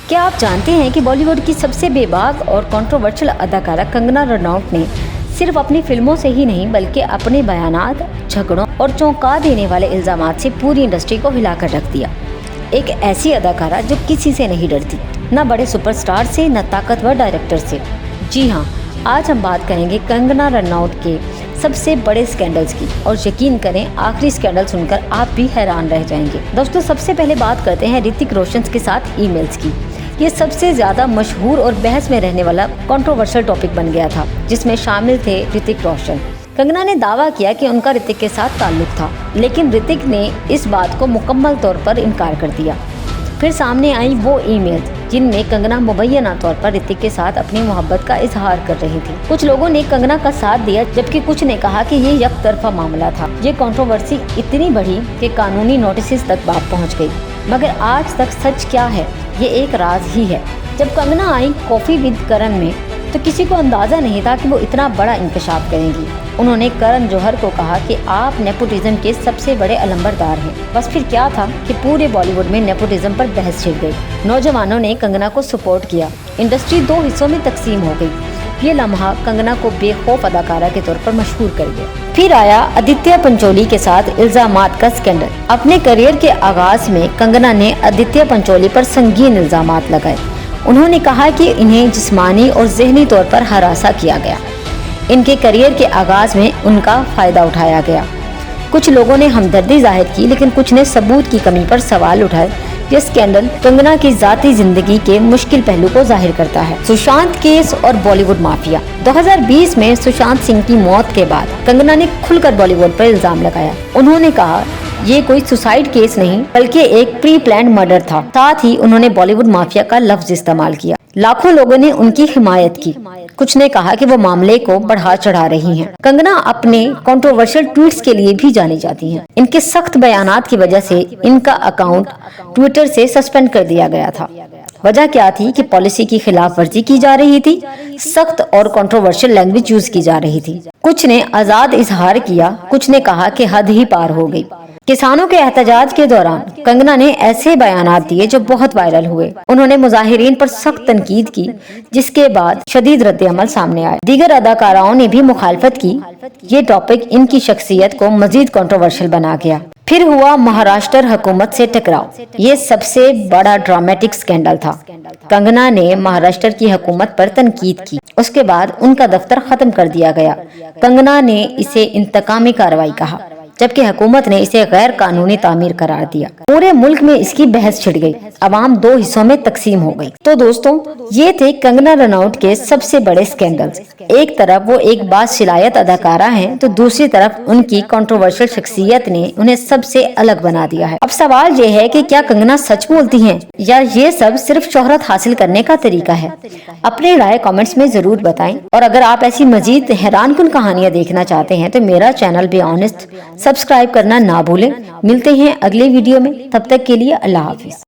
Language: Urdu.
کیا آپ جانتے ہیں کہ بالی ووڈ کی سب سے بے باک اور کنٹروورشل اداکارہ کنگنا رناوٹ نے صرف اپنی فلموں سے ہی نہیں بلکہ اپنے بیانات، جھگڑوں اور چونکا دینے والے الزامات سے پوری انڈسٹری کو ہلا کر رکھ دیا۔ ایک ایسی اداکارہ جو کسی سے نہیں ڈرتی، نہ بڑے سپر سٹار سے نہ طاقتور ڈائریکٹر سے۔ جی ہاں، آج ہم بات کریں گے کنگنا رناوٹ کے سب سے بڑے اسکینڈلز کی، اور یقین کریں آخری اسکینڈل سن کر آپ بھی حیران رہ جائیں گے۔ دوستوں، سب سے پہلے بات کرتے ہیں رتک روشن کے ساتھ ای میلز کی۔ یہ سب سے زیادہ مشہور اور بحث میں رہنے والا کنٹروورشل ٹاپک بن گیا تھا، جس میں شامل تھے رتک روشن۔ کنگنا نے دعویٰ کیا کہ ان کا رتک کے ساتھ تعلق تھا، لیکن رتک نے اس بات کو مکمل طور پر انکار کر دیا۔ پھر سامنے آئی وہ ای میلز جن میں کنگنا مبینہ طور پر رتک کے ساتھ اپنی محبت کا اظہار کر رہی تھی۔ کچھ لوگوں نے کنگنا کا ساتھ دیا، جبکہ کچھ نے کہا کہ یہ یک طرفہ معاملہ تھا۔ یہ کنٹروورسی اتنی بڑھی کہ قانونی نوٹسز تک بات پہنچ گئی، مگر آج تک سچ کیا ہے یہ ایک راز ہی ہے۔ جب کنگنا آئی کافی ود کرن میں تو کسی کو اندازہ نہیں تھا کہ وہ اتنا بڑا انکشاف کریں گی۔ انہوں نے کرن جوہر کو کہا کہ آپ نیپوٹزم کے سب سے بڑے علمبردار ہیں۔ بس پھر کیا تھا کہ پورے بالی ووڈ میں نیپوٹزم پر بحث چھڑ گئی۔ نوجوانوں نے کنگنا کو سپورٹ کیا، انڈسٹری دو حصوں میں تقسیم ہو گئی۔ یہ لمحہ کنگنا کو بے خوف اداکارہ کے طور پر مشہور کر گیا۔ پھر آیا آدتیہ پنچولی کے ساتھ الزامات کا اسکینڈل۔ اپنے کیریئر کے آغاز میں کنگنا نے آدتیہ پنچولی پر سنگین الزامات لگائے۔ انہوں نے کہا کہ انہیں جسمانی اور ذہنی طور پر ہراساں کیا گیا۔ ان کے کیریئر کے آغاز میں ان کا فائدہ اٹھایا گیا۔ کچھ لوگوں نے ہمدردی ظاہر کی، لیکن کچھ نے ثبوت کی کمی پر سوال اٹھائے۔ یہ اسکینڈل کنگنا کی ذاتی زندگی کے مشکل پہلو کو ظاہر کرتا ہے۔ سشانت کیس اور بالی ووڈ مافیا۔ 2020 میں سشانت سنگھ کی موت کے بعد کنگنا نے کھل کر بالی ووڈ پر الزام لگایا۔ انہوں نے کہا یہ کوئی سوسائڈ کیس نہیں بلکہ ایک پری پلانڈ مرڈر تھا۔ ساتھ ہی انہوں نے بالی ووڈ مافیا کا لفظ استعمال کیا۔ لاکھوں لوگوں نے ان کی حمایت کی، کچھ نے کہا کہ وہ معاملے کو بڑھا چڑھا رہی ہیں۔ کنگنا اپنے کنٹروورشل ٹویٹس کے لیے بھی جانی جاتی ہیں۔ ان کے سخت بیانات کی وجہ سے ان کا اکاؤنٹ ٹویٹر سے سسپینڈ کر دیا گیا تھا۔ وجہ کیا تھی کہ پالیسی کی خلاف ورزی کی جا رہی تھی، سخت اور کنٹروورشل لینگویج یوز کی جا رہی تھی۔ کچھ نے آزاد اظہار کیا، کچھ نے کہا کہ حد ہی پار ہو گئی۔ کسانوں کے احتجاج کے دوران کنگنا نے ایسے بیانات دیے جو بہت وائرل ہوئے۔ انہوں نے مظاہرین پر سخت تنقید کی، جس کے بعد شدید رد عمل سامنے آئے۔ دیگر اداکاراؤں نے بھی مخالفت کی۔ یہ ٹاپک ان کی شخصیت کو مزید کنٹروورشل بنا گیا۔ پھر ہوا مہاراشٹر حکومت سے ٹکراؤ۔ یہ سب سے بڑا ڈرامٹک اسکینڈل تھا۔ کنگنا نے مہاراشٹر کی حکومت پر تنقید کی، اس کے بعد ان کا دفتر ختم کر دیا گیا۔ کنگنا نے اسے انتقامی کارروائی کہا، جبکہ حکومت نے اسے غیر قانونی تعمیر قرار دیا۔ پورے ملک میں اس کی بحث چھڑ گئی، عوام دو حصوں میں تقسیم ہو گئی۔ تو دوستوں، یہ تھے کنگنا رناوٹ کے سب سے بڑے اسکینڈلز۔ ایک طرف وہ ایک باصلاحیت اداکارہ ہیں تو دوسری طرف ان کی کنٹروورشل شخصیت نے انہیں سب سے الگ بنا دیا ہے۔ اب سوال یہ ہے کہ کیا کنگنا سچ بولتی ہیں یا یہ سب صرف شہرت حاصل کرنے کا طریقہ ہے؟ اپنی رائے کامنٹس میں ضرور بتائیں، اور اگر آپ ایسی مزید حیران کن کہانیاں دیکھنا چاہتے ہیں تو میرا چینل بی آنیسٹ سبسکرائب کرنا نہ بھولیں۔ ملتے ہیں اگلے ویڈیو میں، تب تک کے لیے اللہ حافظ۔